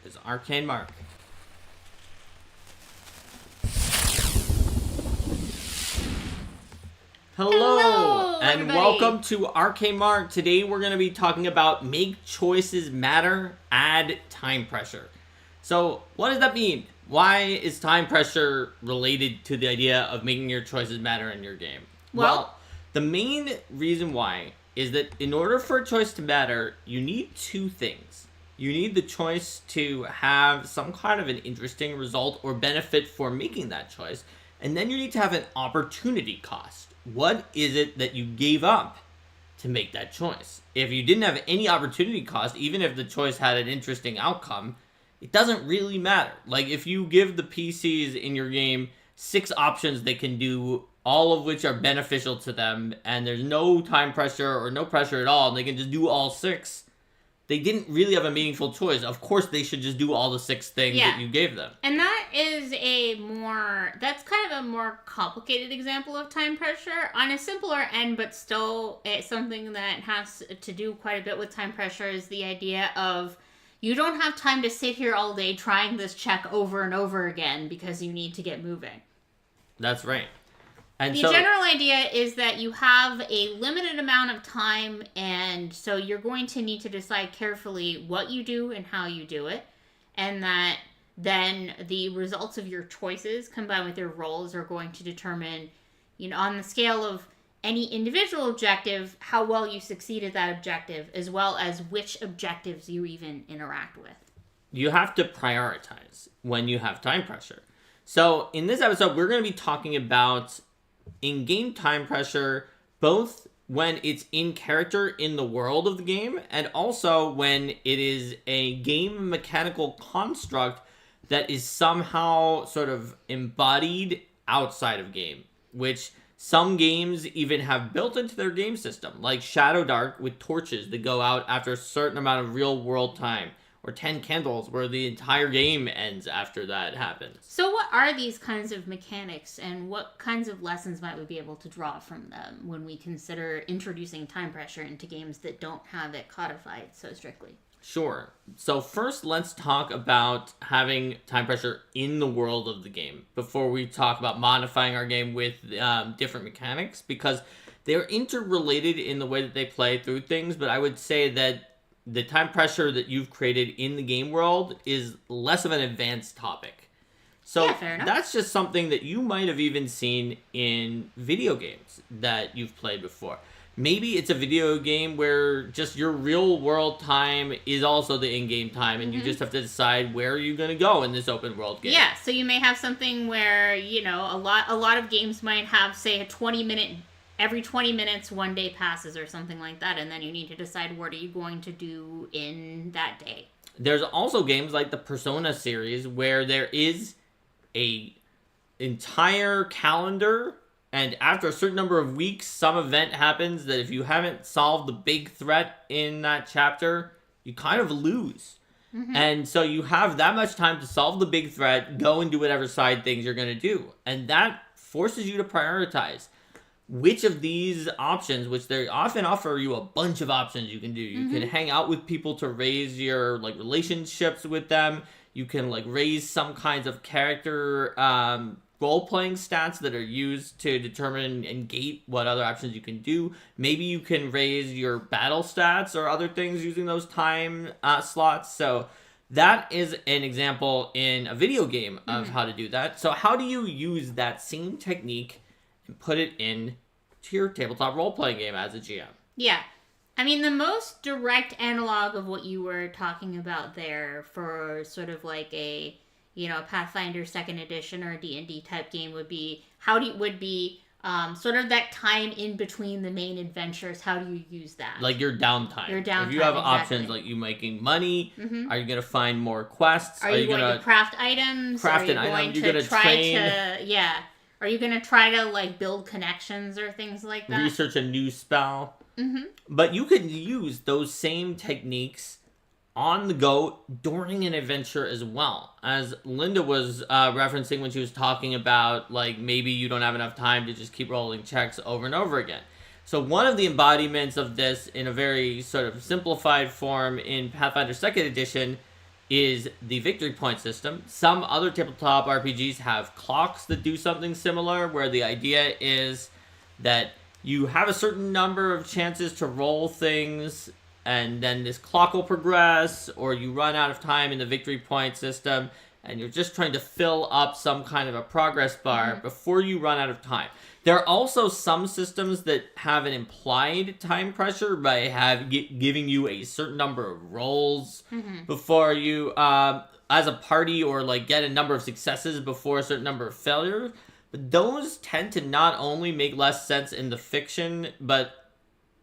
is Arcane Mark. Hello and everybody. Welcome to Arcane Mark. Today we're going to be talking about make choices matter, add time pressure. So what does that mean? Why is time pressure related to the idea of making your choices matter in your game? Well, the main reason why is that in order for a choice to matter, you need two things. You need the choice to have some kind of an interesting result or benefit for making that choice, and then you need to have an opportunity cost. What is it that you gave up to make that choice? If you didn't have any opportunity cost, even if the choice had an interesting outcome, it doesn't really matter. Like, if you give the PCs in your game 6 options they can do, all of which are beneficial to them, and there's no time pressure or no pressure at all, and they can just do all 6, they didn't really have a meaningful choice. Of course, they should just do all the 6 things that you gave them. And that is that's kind of a more complicated example of time pressure on a simpler end, but still it's something that has to do quite a bit with time pressure is the idea of you don't have time to sit here all day trying this check over and over again because you need to get moving. That's right. And the general idea is that you have a limited amount of time, and so you're going to need to decide carefully what you do and how you do it, and that then the results of your choices combined with your roles are going to determine, on the scale of any individual objective, how well you succeed at that objective, as well as which objectives you even interact with. You have to prioritize when you have time pressure. So in this episode, we're going to be talking about in-game time pressure, both when it's in character in the world of the game, and also when it is a game mechanical construct that is somehow sort of embodied outside of game, which some games even have built into their game system, like Shadow Dark with torches that go out after a certain amount of real-world time, or 10 candles where the entire game ends after that happens. So what are these kinds of mechanics, and what kinds of lessons might we be able to draw from them when we consider introducing time pressure into games that don't have it codified so strictly? Sure. So first, let's talk about having time pressure in the world of the game before we talk about modifying our game with different mechanics, because they're interrelated in the way that they play through things, but I would say that the time pressure that you've created in the game world is less of an advanced topic. So fair enough. That's just something that you might have even seen in video games that you've played before. Maybe it's a video game where just your real world time is also the in-game time, and you just have to decide where you're going to go in this open world game. Yeah, so you may have something where, a lot of games might have, say, every 20 minutes, one day passes or something like that, and then you need to decide what are you going to do in that day. There's also games like the Persona series where there is a entire calendar, and after a certain number of weeks, some event happens that if you haven't solved the big threat in that chapter, you kind of lose. Mm-hmm. And so you have that much time to solve the big threat, go and do whatever side things you're going to do. And that forces you to prioritize which of these options, which they often offer you a bunch of options you can do. You can hang out with people to raise your relationships with them. You can raise some kinds of character role-playing stats that are used to determine and gate what other options you can do. Maybe you can raise your battle stats or other things using those time slots. So that is an example in a video game of how to do that. So how do you use that same technique and put it in to your tabletop role-playing game as a GM? Yeah. I mean, the most direct analog of what you were talking about there for sort of like a Pathfinder 2nd edition or a D&D type game would be sort of that time in between the main adventures. How do you use that? Like your downtime. If you have options like you making money, are you going to find more quests? Are you going to craft items? Are you going to train? Are you going to try to build connections or things like that? Research a new spell. Mm-hmm. But you can use those same techniques on the go during an adventure as well. As Linda was referencing when she was talking about maybe you don't have enough time to just keep rolling checks over and over again. So one of the embodiments of this in a very sort of simplified form in Pathfinder 2nd edition is the victory point system. Some other tabletop RPGs have clocks that do something similar, where the idea is that you have a certain number of chances to roll things, and then this clock will progress, or you run out of time in the victory point system, and you're just trying to fill up some kind of a progress bar before you run out of time. There are also some systems that have an implied time pressure by giving you a certain number of rolls before you, as a party, or like get a number of successes before a certain number of failures. But those tend to not only make less sense in the fiction, but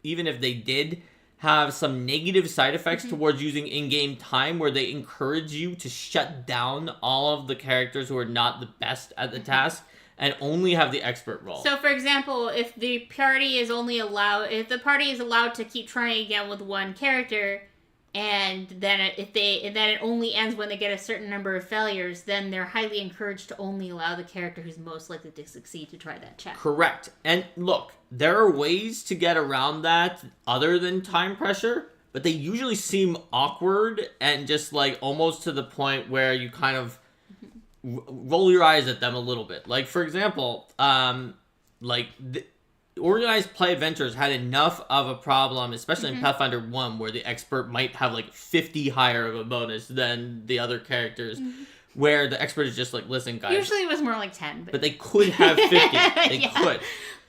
even if they did, have some negative side effects towards using in-game time, where they encourage you to shut down all of the characters who are not the best at the task and only have the expert role. So, for example, if the party is allowed to keep trying again with one character, and then it only ends when they get a certain number of failures, then they're highly encouraged to only allow the character who's most likely to succeed to try that check. Correct. And look, there are ways to get around that other than time pressure, but they usually seem awkward and just like almost to the point where you kind of roll your eyes at them a little bit. Like, for example, Organized Play Adventures had enough of a problem, especially in Pathfinder 1, where the expert might have like 50 higher of a bonus than the other characters, where the expert is just like, listen, guys. Usually it was more like 10. But they could have 50. They could.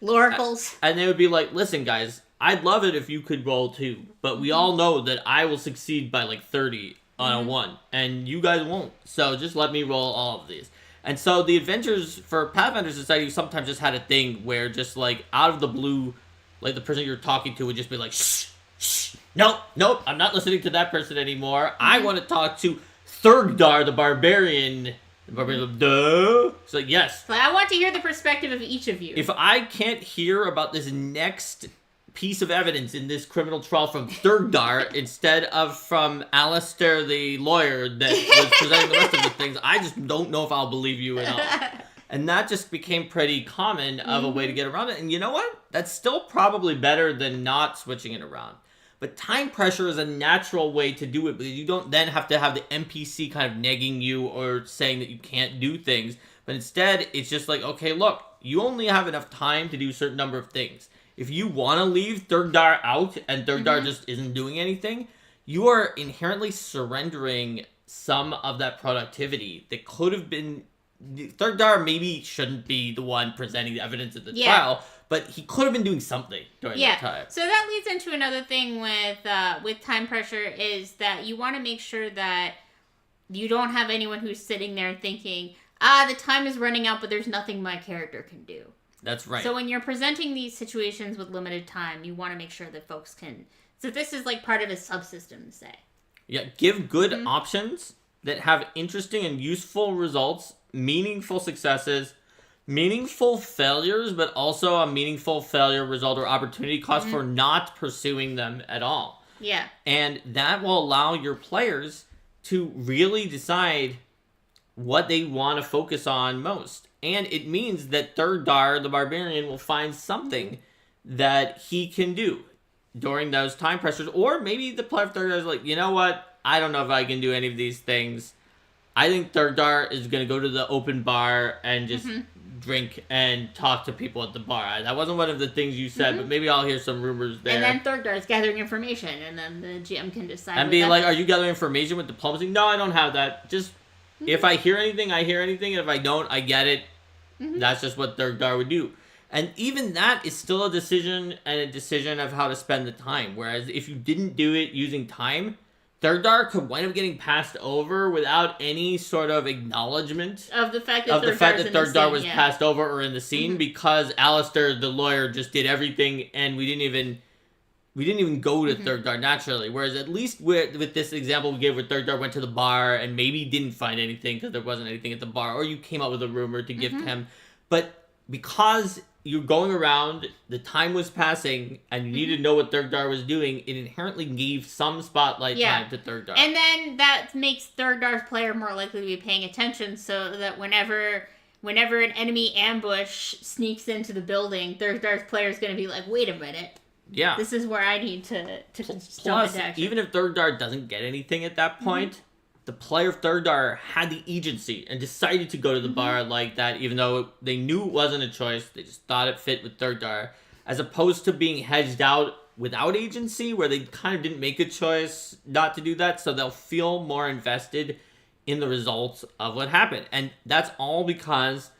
Loracles. And they would be like, listen, guys, I'd love it if you could roll 2, but we all know that I will succeed by like 30 on a 1, and you guys won't. So just let me roll all of these. And so the adventures for Pathfinder Society sometimes just had a thing where just like out of the blue, like the person you're talking to would just be like, shh, shh, nope, I'm not listening to that person anymore. I want to talk to Thurgdar the Barbarian. The Barbarian, duh. It's like, yes. But I want to hear the perspective of each of you. If I can't hear about this next piece of evidence in this criminal trial from Thurgdar instead of from Alistair the lawyer that was presenting the rest of the things, I just don't know if I'll believe you at all. And that just became pretty common of a way to get around it. And you know what? That's still probably better than not switching it around. But time pressure is a natural way to do it, because you don't then have to have the NPC kind of nagging you or saying that you can't do things. But instead, it's just like, okay, look, you only have enough time to do a certain number of things. If you want to leave Thurgdar out and Thurgdar just isn't doing anything, you are inherently surrendering some of that productivity that could have been... Thurgdar maybe shouldn't be the one presenting the evidence at the trial, but he could have been doing something during that time. So that leads into another thing with time pressure, is that you want to make sure that you don't have anyone who's sitting there thinking, the time is running out, but there's nothing my character can do. That's right. So when you're presenting these situations with limited time, you want to make sure that folks can... So this is like part of a subsystem, say. Yeah, give good options that have interesting and useful results, meaningful successes, meaningful failures, but also a meaningful failure result or opportunity cost for not pursuing them at all. Yeah. And that will allow your players to really decide what they want to focus on most. And it means that Thurgdar, the Barbarian, will find something that he can do during those time pressures. Or maybe the player of Thurgdar is like, you know what? I don't know if I can do any of these things. I think Thurgdar is going to go to the open bar and just drink and talk to people at the bar. That wasn't one of the things you said, but maybe I'll hear some rumors there. And then Thurgdar is gathering information, and then the GM can decide. And be like, are you gathering information with diplomacy? No, I don't have that. Just... If I hear anything, I hear anything. And if I don't, I get it. That's just what Thurgdar would do. And even that is still a decision, and a decision of how to spend the time. Whereas if you didn't do it using time, Thurgdar could wind up getting passed over without any sort of acknowledgement of the fact that Thurgdar was passed over or in the scene, because Alistair, the lawyer, just did everything, and we didn't even go to Thurgdar naturally. Whereas at least with this example we gave where Thurgdar went to the bar and maybe didn't find anything because there wasn't anything at the bar, or you came up with a rumor to give to him. But because you're going around, the time was passing, and you needed to know what Thurgdar was doing, it inherently gave some spotlight time to Thurgdar. And then that makes Thurgdar's player more likely to be paying attention, so that whenever an enemy ambush sneaks into the building, Thurgdar's player is going to be like, wait a minute. Yeah. This is where I need to Plus, even if Thurgdar doesn't get anything at that point, the player of Third Dar had the agency and decided to go to the bar like that, even though they knew it wasn't a choice. They just thought it fit with Third Dar, as opposed to being hedged out without agency, where they kind of didn't make a choice not to do that, so they'll feel more invested in the results of what happened. And that's all because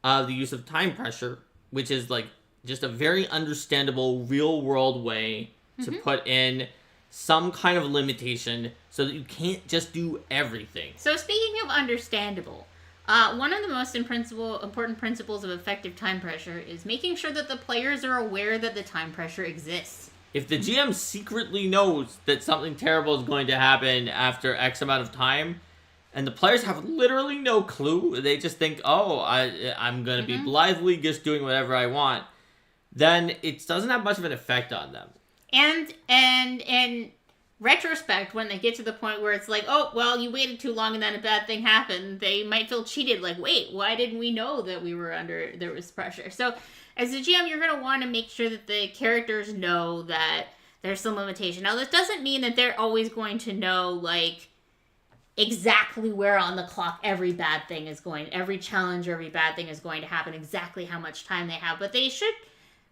of the use of time pressure, which is like just a very understandable real world way to put in some kind of limitation so that you can't just do everything. So speaking of understandable, one of the most important principles of effective time pressure is making sure that the players are aware that the time pressure exists. If the GM secretly knows that something terrible is going to happen after X amount of time, and the players have literally no clue, they just think, oh, I'm going to be blithely just doing whatever I want, then it doesn't have much of an effect on them. And in retrospect, when they get to the point where it's like, oh, well, you waited too long and then a bad thing happened, they might feel cheated, like, wait, why didn't we know that there was pressure? So as a GM, you're going to want to make sure that the characters know that there's some limitation. Now, this doesn't mean that they're always going to know, like, exactly where on the clock every bad thing is going, every challenge or every bad thing is going to happen, exactly how much time they have, but they should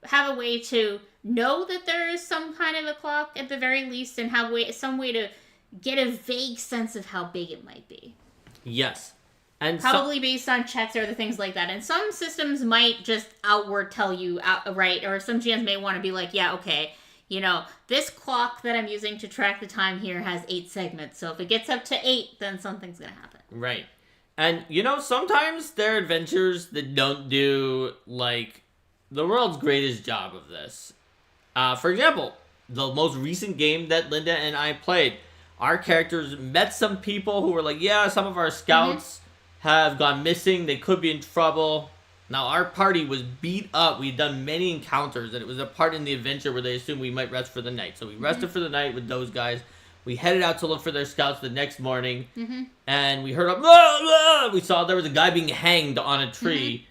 have a way to know that there is some kind of a clock at the very least, and have some way to get a vague sense of how big it might be. Yes. And probably based on checks or other things like that. And some systems might just outward tell you outright, or some GMs may want to be like, yeah, okay, this clock that I'm using to track the time here has 8 segments. So if it gets up to 8, then something's going to happen. Right. And, sometimes there are adventures that don't do, like, the world's greatest job of this. For example, the most recent game that Linda and I played, our characters met some people who were like, yeah, some of our scouts have gone missing. They could be in trouble. Now, our party was beat up. We'd done many encounters, and it was a part in the adventure where they assumed we might rest for the night. So we rested for the night with those guys. We headed out to look for their scouts the next morning, and we heard we saw there was a guy being hanged on a tree,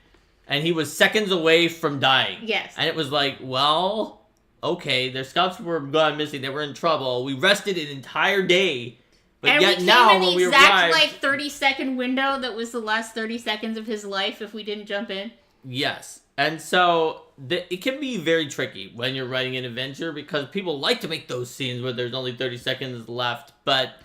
and he was seconds away from dying. Yes. And it was like, well, okay, their scouts were gone missing. They were in trouble. We rested an entire day. But and yet we now, came in when the we exact, arrived, 30-second window that was the last 30 seconds of his life if we didn't jump in. Yes. And so it can be very tricky when you're writing an adventure, because people like to make those scenes where there's only 30 seconds left, but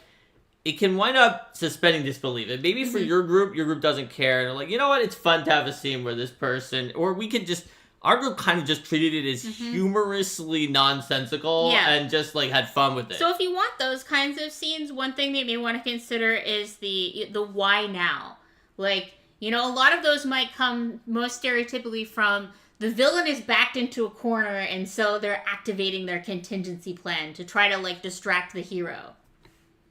it can wind up suspending disbelief. And maybe for your group doesn't care. And they're like, you know what? It's fun to have a scene where this person, or we could just, our group kind of just treated it as humorously nonsensical and just like had fun with it. So if you want those kinds of scenes, one thing that you may want to consider is the why now. Like, a lot of those might come most stereotypically from the villain is backed into a corner, and so they're activating their contingency plan to try to, like, distract the hero.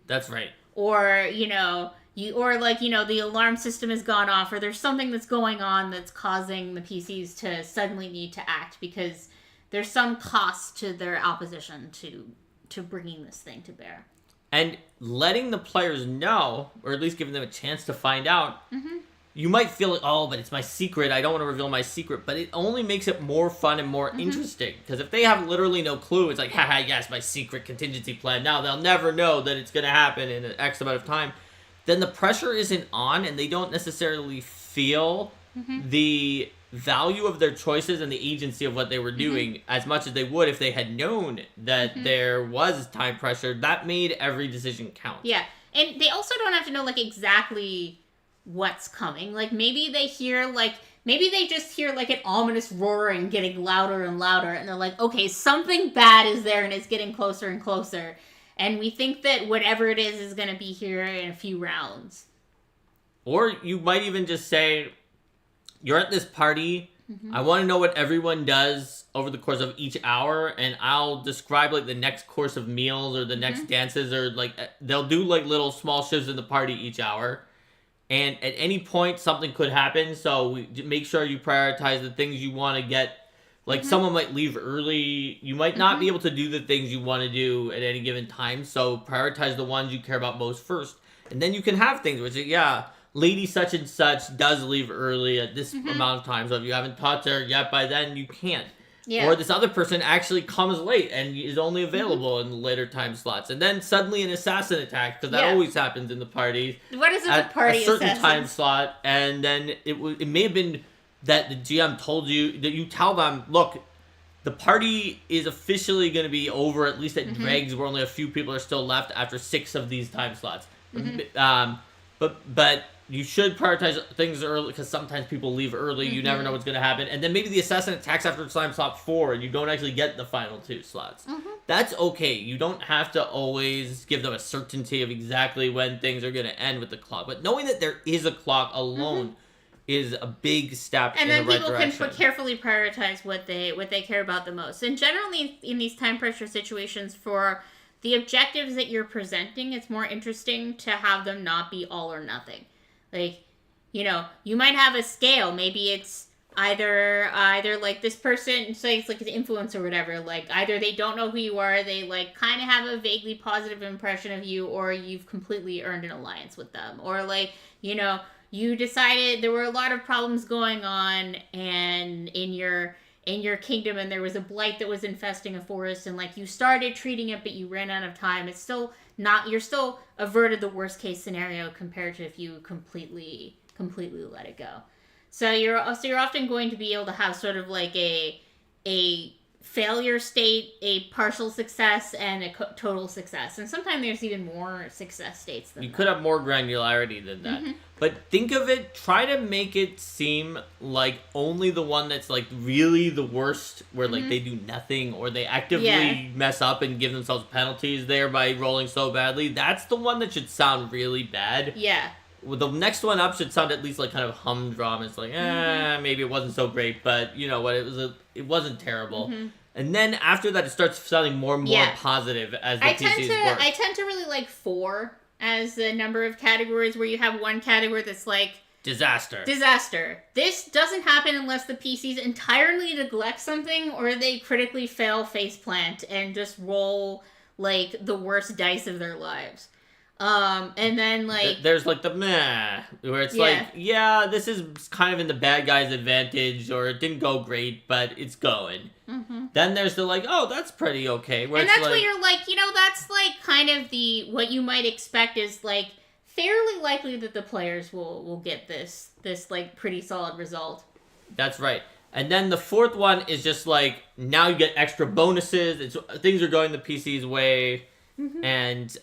That's right. Or, the alarm system has gone off, or there's something that's going on that's causing the PCs to suddenly need to act because there's some cost to their opposition to bringing this thing to bear. And letting the players know, or at least giving them a chance to find out, you might feel like, oh, but it's my secret. I don't want to reveal my secret. But it only makes it more fun and more interesting. Because if they have literally no clue, it's like, haha, yes, my secret contingency plan. Now they'll never know that it's going to happen in an X amount of time. Then the pressure isn't on, and they don't necessarily feel the value of their choices and the agency of what they were doing as much as they would if they had known that there was time pressure. That made every decision count. Yeah, and they also don't have to know, like, exactly what's coming. Like, maybe they just hear, like, an ominous roaring getting louder and louder, and they're like, okay, something bad is there, and it's getting closer and closer. And we think that whatever it is going to be here in a few rounds. Or you might even just say, you're at this party. I want to know what everyone does over the course of each hour. And I'll describe, like, the next course of meals or the next dances. Or, like, they'll do, like, little small shifts in the party each hour. And at any point, something could happen. So make sure you prioritize the things you want to get. Like, someone might leave early. You might not be able to do the things you want to do at any given time. So prioritize the ones you care about most first. And then you can have things which, lady such and such does leave early at this amount of time. So if you haven't talked to her yet by then, you can't. Yeah. Or this other person actually comes late and is only available in later time slots. And then suddenly an assassin attacks, because that always happens in the party. What is it, at the party a certain assassins? time slot. And then it may have been that the GM told you, that you tell them, look, the party is officially going to be over, at least at Dregs, where only a few people are still left after 6 of these time slots. But you should prioritize things early, because sometimes people leave early. You never know what's going to happen. And then maybe the assassin attacks after time slot 4, and you don't actually get the final 2 slots. That's okay. You don't have to always give them a certainty of exactly when things are going to end with the clock. But knowing that there is a clock alone is a big step in the right direction. And then people can carefully prioritize what they care about the most. And generally, in these time pressure situations, for the objectives that you're presenting, it's more interesting to have them not be all or nothing. Like, you know, you might have a scale. Maybe it's either like this person, say it's like an influence or whatever. Like, either they don't know who you are, they like kind of have a vaguely positive impression of you, or you've completely earned an alliance with them. Or like, you know, you decided there were a lot of problems going on, and in your kingdom, and there was a blight that was infesting a forest, and like you started treating it, but you ran out of time. It's still not, you're still averted the worst case scenario compared to if you completely let it go. So you're often going to be able to have sort of like a failure state, a partial success, and a total success. And sometimes there's even more success states than that. You could have more granularity than that. But think of it, try to make it seem like only the one that's like really the worst, where like they do nothing, or they actively mess up and give themselves penalties there by rolling so badly. That's the one that should sound really bad. Yeah. Well, the next one up should sound at least like kind of humdrum. It's like, maybe it wasn't so great, but you know what? It wasn't terrible. And then after that, it starts sounding more and more positive as the PCs work. I tend to really like 4 as the number of categories, where you have one category that's like disaster. This doesn't happen unless the PCs entirely neglect something, or they critically fail faceplant and just roll like the worst dice of their lives. And then like there's like the meh, where it's like, this is kind of in the bad guy's advantage, or it didn't go great, but it's going. Then there's the like, oh, that's pretty okay. Where and it's that's like, what you're like, you know, that's like kind of what you might expect is like fairly likely that the players will get this like pretty solid result. That's right. And then the 4th one is just like, now you get extra bonuses. Things are going the PC's way, and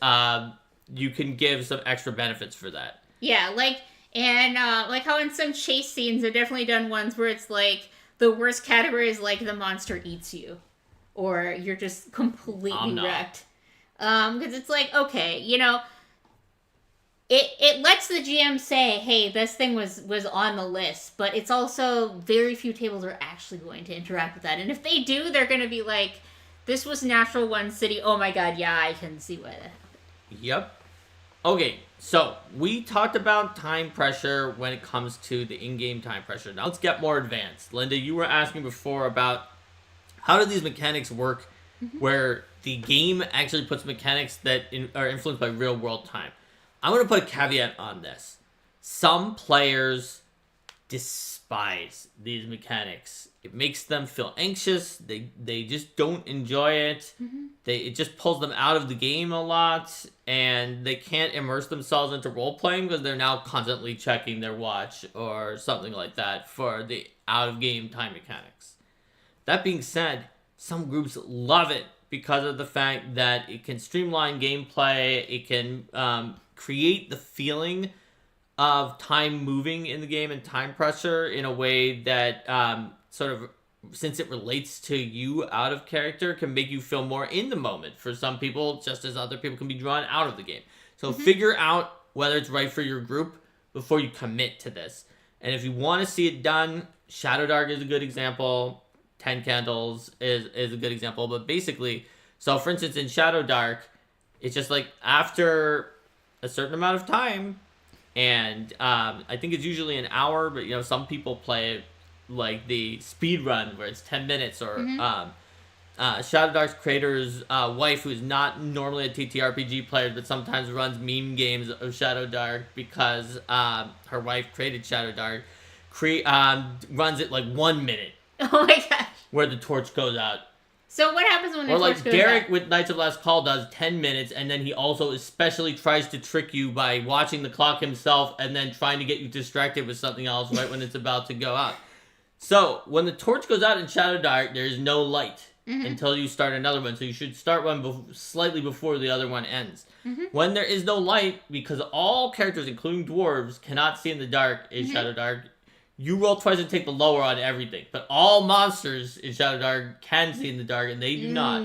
you can give some extra benefits for that. Yeah, like how in some chase scenes, I've definitely done ones where it's like the worst category is like the monster eats you, or you're just completely wrecked. Because it's like, okay, you know, it lets the GM say, hey, this thing was on the list, but it's also very few tables are actually going to interact with that. And if they do, they're going to be like, this was natural 1 city. Oh my god, yeah, I can see why that happened. Yep. Okay, so we talked about time pressure when it comes to the in-game time pressure. Now let's get more advanced. Linda, you were asking before about how do these mechanics work where the game actually puts mechanics that are influenced by real-world time. I'm going to put a caveat on this. Some players despise these mechanics. It makes them feel anxious. They just don't enjoy it. It just pulls them out of the game a lot, and they can't immerse themselves into role-playing because they're now constantly checking their watch or something like that for the out-of-game time mechanics. That being said, some groups love it because of the fact that it can streamline gameplay, it can create the feeling of time moving in the game and time pressure in a way that sort of, since it relates to you out of character, can make you feel more in the moment for some people, just as other people can be drawn out of the game. So figure out whether it's right for your group before you commit to this. And if you want to see it done, Shadow Dark is a good example. 10 Candles is a good example. But basically, so for instance, in Shadow Dark, it's just like after a certain amount of time, and I think it's usually an hour, but you know, some people play it like the speed run where it's 10 minutes, or Shadow Dark's creator's wife, who's not normally a TTRPG player but sometimes runs meme games of Shadow Dark because her wife created Shadow Dark, runs it like 1 minute. Oh my gosh. where the torch goes out. So what happens when the or torch like goes Derek out? with Knights of Last Call does 10 minutes, and then he also especially tries to trick you by watching the clock himself and then trying to get you distracted with something else right when it's about to go out. So when the torch goes out in Shadow Dark, there is no light until you start another one. So you should start one slightly before the other one ends. When there is no light, because all characters, including dwarves, cannot see in the dark in Shadow Dark, you roll twice and take the lower on everything. But all monsters in Shadow Dark can see in the dark, and they do not.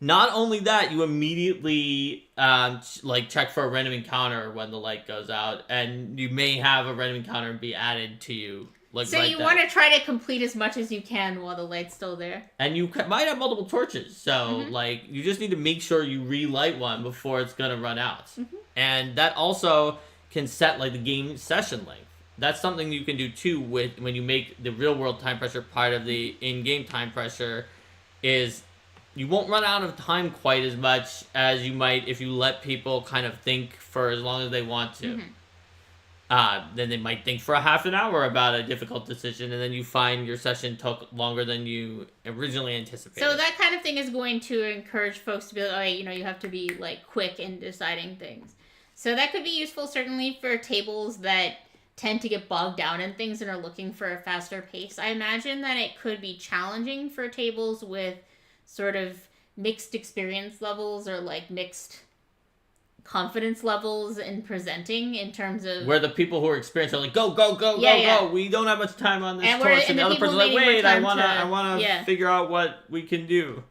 Not only that, you immediately check for a random encounter when the light goes out, and you may have a random encounter be added to you. So you want to try to complete as much as you can while the light's still there. And you might have multiple torches, so you just need to make sure you relight one before it's gonna run out. And that also can set the game session length. That's something you can do too when you make the real world time pressure part of the in-game time pressure. Is you won't run out of time quite as much as you might if you let people kind of think for as long as they want to. Then they might think for a half an hour about a difficult decision, and then you find your session took longer than you originally anticipated. So that kind of thing is going to encourage folks to be like, you have to be quick in deciding things. So that could be useful certainly for tables that tend to get bogged down in things and are looking for a faster pace. I imagine that it could be challenging for tables with sort of mixed experience levels or mixed confidence levels in presenting in terms of where the people who are experienced are like, go, we don't have much time on this torch, and the other person's like, wait, I wanna figure out what we can do.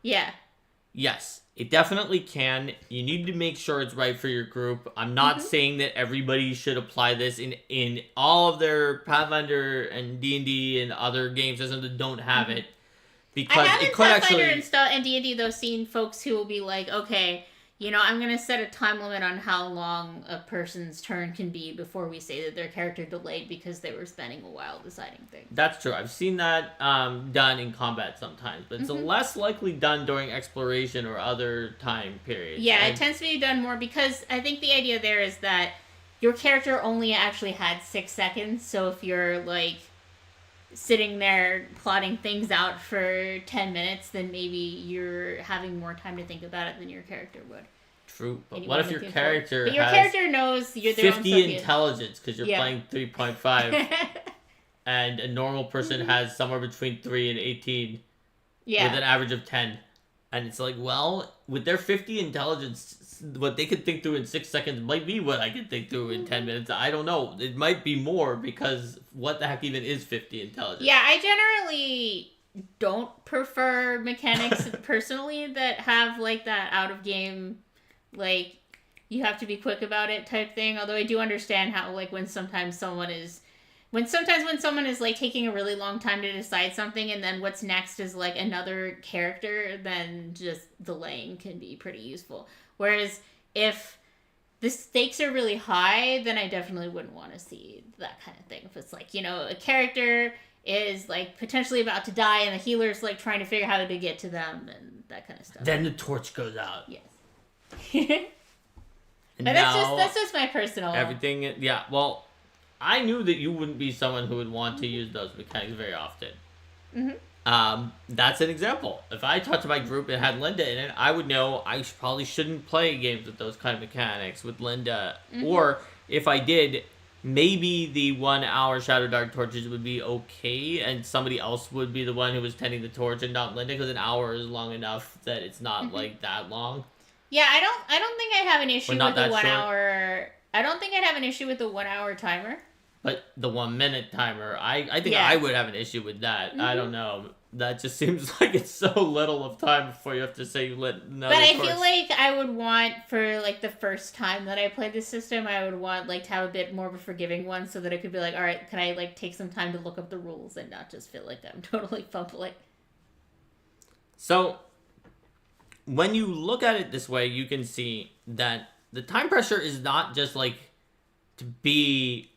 Yes, it definitely can. You need to make sure it's right for your group. I'm not saying that everybody should apply this in all of their Pathfinder and D&D and other game systems that don't have it, because it could actually. I haven't and D&D though seen folks who will be like, okay, I'm going to set a time limit on how long a person's turn can be before we say that their character delayed because they were spending a while deciding things. That's true. I've seen that done in combat sometimes, but it's less likely done during exploration or other time periods. Yeah, it tends to be done more because I think the idea there is that your character only actually had 6 seconds, so if you're sitting there plotting things out for 10 minutes, then maybe you're having more time to think about it than your character would. True, but what if your character But your character knows you're their 50 intelligence because you're playing 3.5 and a normal person has somewhere between 3 and 18 with an average of 10. And it's with their 50 intelligence, what they could think through in 6 seconds might be what I could think through in 10 minutes. I don't know. It might be more because what the heck even is 50 intelligence? Yeah, I generally don't prefer mechanics personally that have that out of game, you have to be quick about it type thing. Although I do understand how when someone is taking a really long time to decide something, and then what's next is another character, then just delaying can be pretty useful. Whereas if the stakes are really high, then I definitely wouldn't want to see that kind of thing. If it's a character is potentially about to die and the healer's trying to figure out how to get to them and that kind of stuff. Then the torch goes out. Yes. And but that's just my personal everything. Yeah, well, I knew that you wouldn't be someone who would want to use those mechanics very often. That's an example. If I talked to my group and had Linda in it, I would know I probably shouldn't play games with those kind of mechanics with Linda. Or if I did, maybe the 1 hour Shadow Dark torches would be okay, and somebody else would be the one who was tending the torch and not Linda, because an hour is long enough that it's not that long. Yeah, I don't think I'd have an issue with the 1 hour. I don't think I'd have an issue with the 1 hour timer. But the 1 minute timer, I think I would have an issue with that. I don't know. That just seems like it's so little of time before you have to say you lit another But I torch. feel I would want, for the first time that I played this system, I would want to have a bit more of a forgiving one, so that I could be all right, can I take some time to look up the rules and not just feel like I'm totally fumbling. So when you look at it this way, you can see that the time pressure is not just to be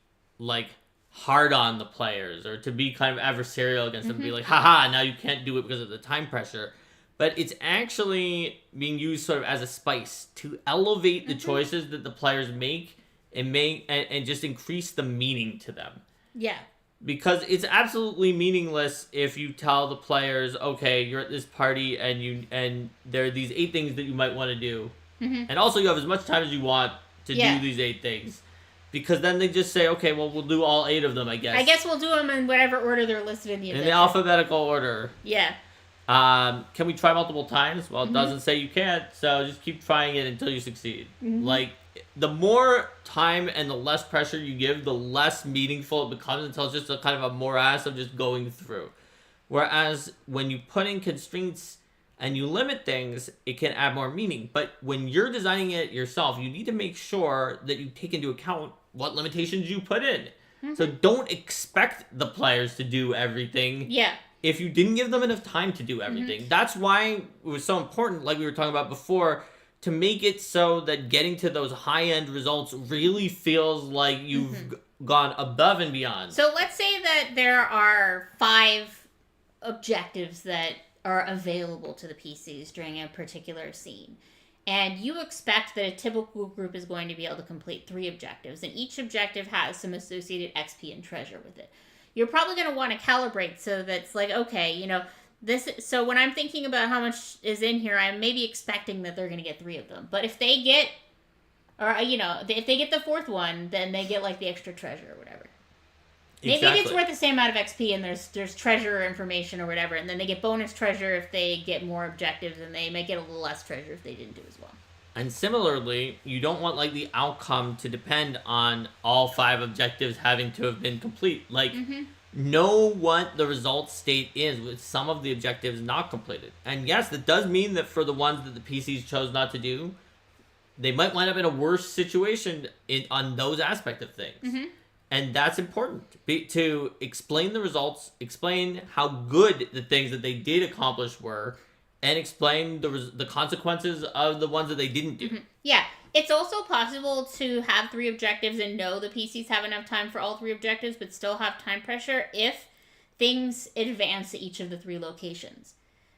hard on the players or to be kind of adversarial against them, be haha, now you can't do it because of the time pressure. But it's actually being used sort of as a spice to elevate the choices that the players make and just increase the meaning to them. Yeah. Because it's absolutely meaningless if you tell the players, okay, you're at this party and there are these 8 things that you might want to do. Mm-hmm. And also you have as much time as you want to do these 8 things. Because then they just say, okay, well, we'll do all 8 of them, I guess. I guess we'll do them in whatever order they're listed in the adventure. In the alphabetical order. Yeah. Can we try multiple times? Well, it doesn't say you can't, so just keep trying it until you succeed. Like, the more time and the less pressure you give, the less meaningful it becomes until it's just a kind of a morass of just going through. Whereas when you put in constraints and you limit things, it can add more meaning. But when you're designing it yourself, you need to make sure that you take into account what limitations you put in. So don't expect the players to do everything. Yeah. If you didn't give them enough time to do everything. That's why it was so important, like we were talking about before, to make it so that getting to those high-end results really feels like you've gone above and beyond. So let's say that there are 5 objectives that are available to the PCs during a particular scene. And you expect that a typical group is going to be able to complete 3 objectives, and each objective has some associated XP and treasure with it. You're probably going to want to calibrate so that's like, okay, you know, so when I'm thinking about how much is in here, I'm maybe expecting that they're going to get 3 of them. But if they get, or, you know, if they get the 4th one, then they get, like, the extra treasure or whatever. Maybe it's worth the same amount of XP and there's treasure or information or whatever, and then they get bonus treasure if they get more objectives, and they may get a little less treasure if they didn't do as well. And similarly, you don't want, like, the outcome to depend on all 5 objectives having to have been complete. Like, know what the result state is with some of the objectives not completed. And yes, that does mean that for the ones that the PCs chose not to do, they might wind up in a worse situation on those aspects of things. And that's important, to explain the results, explain how good the things that they did accomplish were, and explain the consequences of the ones that they didn't do. Yeah. It's also possible to have 3 objectives and know the PCs have enough time for all 3 objectives, but still have time pressure if things advance to each of the 3 locations.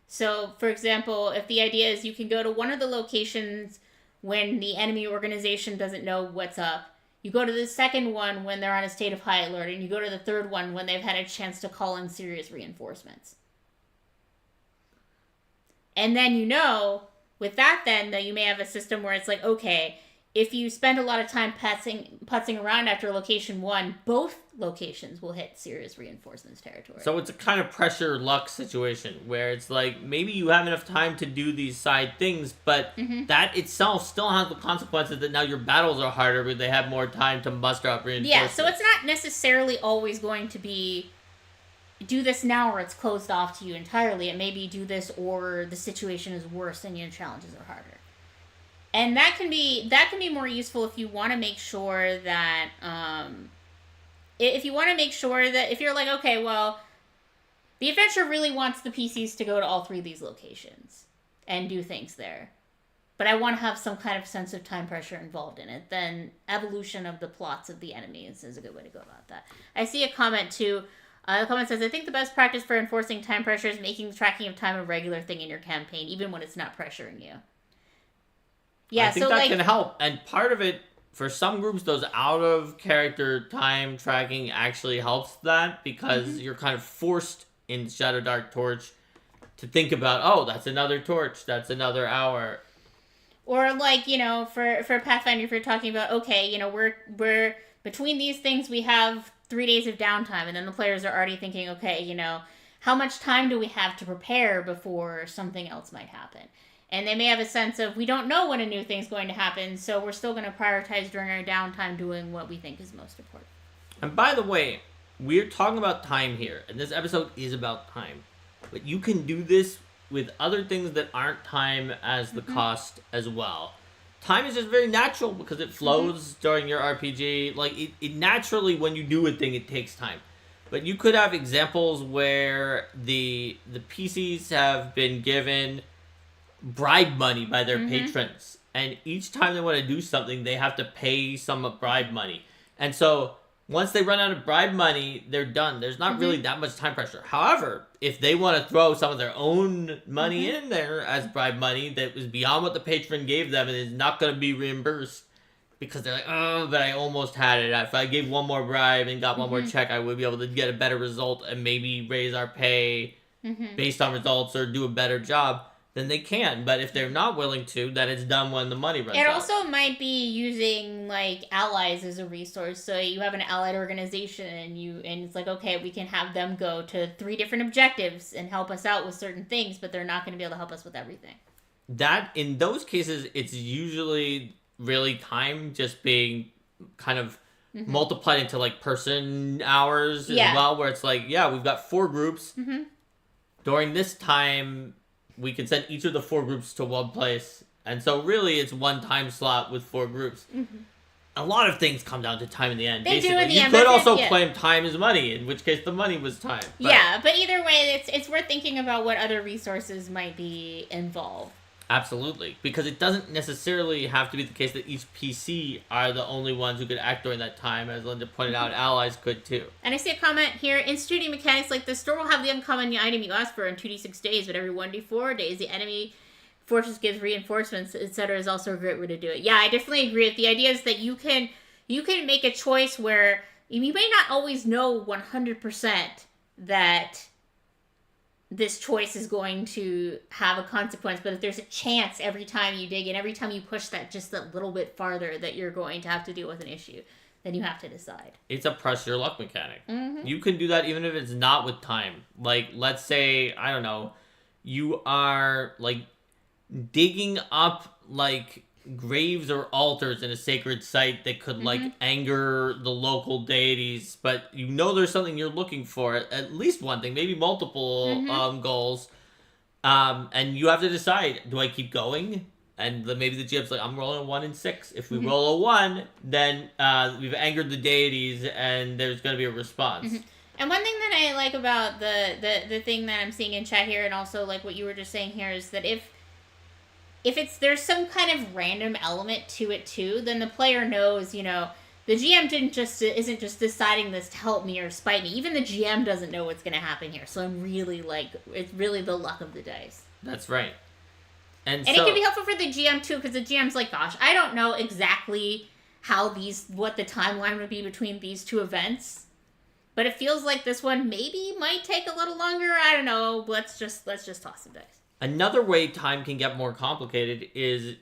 So, for example, if the idea is you can go to one of the locations when the enemy organization doesn't know what's up, you go to the second one when they're on a state of high alert, and you go to the third one when they've had a chance to call in serious reinforcements. And then you know, with that then, that you may have a system where it's like, okay, if you spend a lot of time putzing around after location 1, both locations will hit serious reinforcements territory. So it's a kind of pressure luck situation where it's like, maybe you have enough time to do these side things, but that itself still has the consequences that now your battles are harder, but they have more time to muster up reinforcements. Yeah, so it's not necessarily always going to be do this now or it's closed off to you entirely. It may be do this or the situation is worse and your challenges are harder. And that can be more useful if you want to make sure that if you're like, okay, well, the adventure really wants the PCs to go to all 3 of these locations and do things there, but I want to have some kind of sense of time pressure involved in it, then evolution of the plots of the enemies is a good way to go about that. I see a comment too. The comment says, I think the best practice for enforcing time pressure is making the tracking of time a regular thing in your campaign, even when it's not pressuring you. Yeah, I think that can help. And part of it, for some groups, those out-of-character time tracking actually helps that, because you're kind of forced in Shadow Dark Torch to think about, oh, that's another torch, that's another hour. Or, like, you know, for Pathfinder, if you're talking about, okay, you know, we're between these things, we have 3 days of downtime, and then the players are already thinking, okay, you know, how much time do we have to prepare before something else might happen? And they may have a sense of, we don't know when a new thing's going to happen, so we're still going to prioritize during our downtime doing what we think is most important. And by the way, we're talking about time here, and this episode is about time. But you can do this with other things that aren't time as the cost as well. Time is just very natural because it flows during your RPG. Like, it naturally, when you do a thing, it takes time. But you could have examples where the PCs have been given bribe money by their patrons, and each time they want to do something, they have to pay some bribe money. And so once they run out of bribe money, they're done. There's not really that much time pressure. However, if they want to throw some of their own money in there as bribe money that was beyond what the patron gave them and is not going to be reimbursed, because they're like, oh, but I almost had it. If I gave one more bribe and got one more check, I would be able to get a better result and maybe raise our pay based on results or do a better job. Then they can. But if they're not willing to, then it's done when the money runs out. It also might be using like allies as a resource. So you have an allied organization and it's like, okay, we can have them go to 3 different objectives and help us out with certain things, but they're not going to be able to help us with everything. That, in those cases, it's usually really time just being kind of multiplied into like person hours as well, where it's like, yeah, we've got 4 groups. During this time, we can send each of the 4 groups to one place. And so really it's one time slot with 4 groups. A lot of things come down to time in the end. They do in the you end, could also claim time is money, in which case the money was time. But but either way, it's worth thinking about what other resources might be involved. Absolutely. Because it doesn't necessarily have to be the case that each PC are the only ones who could act during that time. As Linda pointed out, allies could too. And I see a comment here. Instituting mechanics like the store will have the uncommon item you ask for in 2d6 days, but every 1d4 days the enemy fortress gives reinforcements, etc. is also a great way to do it. Yeah, I definitely agree. The idea is that you can make a choice where you may not always know 100% that this choice is going to have a consequence, but if there's a chance every time you dig and every time you push that just a little bit farther that you're going to have to deal with an issue, then you have to decide. It's a press your luck mechanic. You can do that even if it's not with time. Like, let's say, I don't know, you are like digging up like graves or altars in a sacred site that could like anger the local deities, but you know there's something you're looking for, at least one thing, maybe multiple goals, and you have to decide, do I keep going? And maybe the GM's like, I'm rolling a 1 in 6. If we roll a 1, then we've angered the deities and there's going to be a response. And one thing that I like about the thing that I'm seeing in chat here, and also like what you were just saying here, is that if there's some kind of random element to it too, then the player knows, the GM isn't just deciding this to help me or spite me. Even the GM doesn't know what's going to happen here. So I'm really it's really the luck of the dice. That's right. And it can be helpful for the GM too, because the GM's like, gosh, I don't know exactly what the timeline would be between these 2 events, but it feels like this one maybe might take a little longer. I don't know. Let's just toss some dice. Another way time can get more complicated is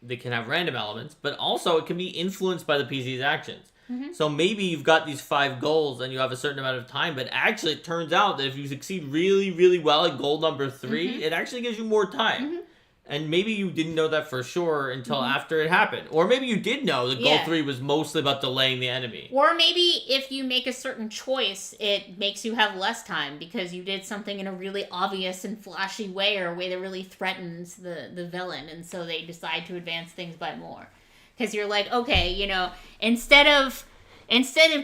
they can have random elements, but also it can be influenced by the PC's actions. So maybe you've got these 5 goals and you have a certain amount of time, but actually it turns out that if you succeed really, really well at goal number 3, it actually gives you more time. And maybe you didn't know that for sure until after it happened. Or maybe you did know that goal 3 was mostly about delaying the enemy. Or maybe if you make a certain choice, it makes you have less time because you did something in a really obvious and flashy way, or a way that really threatens the villain. And so they decide to advance things by more. Because you're like, okay, instead of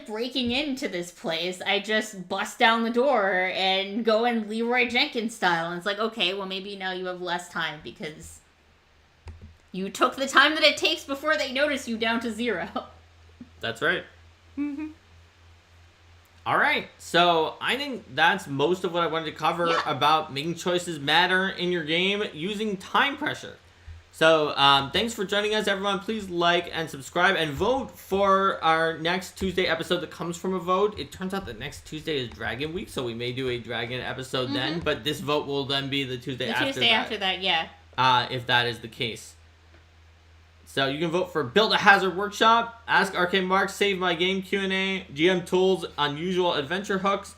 breaking into this place, I just bust down the door and go in Leroy Jenkins style. And it's like, okay, well, maybe now you have less time because you took the time that it takes before they notice you down to 0. That's right. All right. So I think that's most of what I wanted to cover about making choices matter in your game using time pressure. So, thanks for joining us, everyone. Please like and subscribe and vote for our next Tuesday episode that comes from a vote. It turns out that next Tuesday is Dragon Week, so we may do a Dragon episode then, but this vote will then be the Tuesday after that. Yeah. If that is the case. So you can vote for Build a Hazard Workshop, Ask Arcade Mark, Save My Game Q&A, GM Tools, Unusual Adventure Hooks,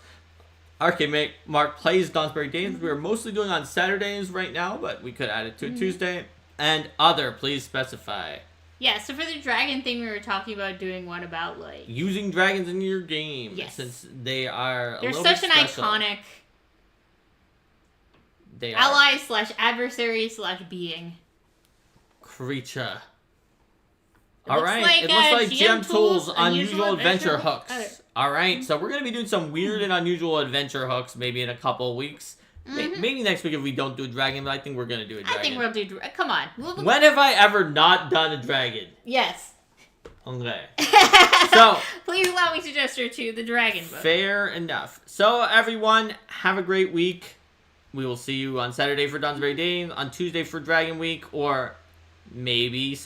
Arcade Mark Plays Donsbury Days. We're mostly doing on Saturdays right now, but we could add it to Tuesday. And other, please specify. Yeah, so for the dragon thing, we were talking about doing one about, like... using dragons in your game. Yes. Since they're such an iconic... They are. Ally/adversary/being. Creature. Like, it looks like GM Tools Unusual Adventure Hooks. Alright, so we're going to be doing some weird and unusual adventure hooks maybe in a couple of weeks. Maybe next week if we don't do a dragon, but I think we're going to do a dragon. I think we'll do... Come on. When have I ever not done a dragon? Yes. Okay. So... please allow me to gesture to the dragon book. Fair enough. So, everyone, have a great week. We will see you on Saturday for Donsbury Day, on Tuesday for Dragon Week, or maybe some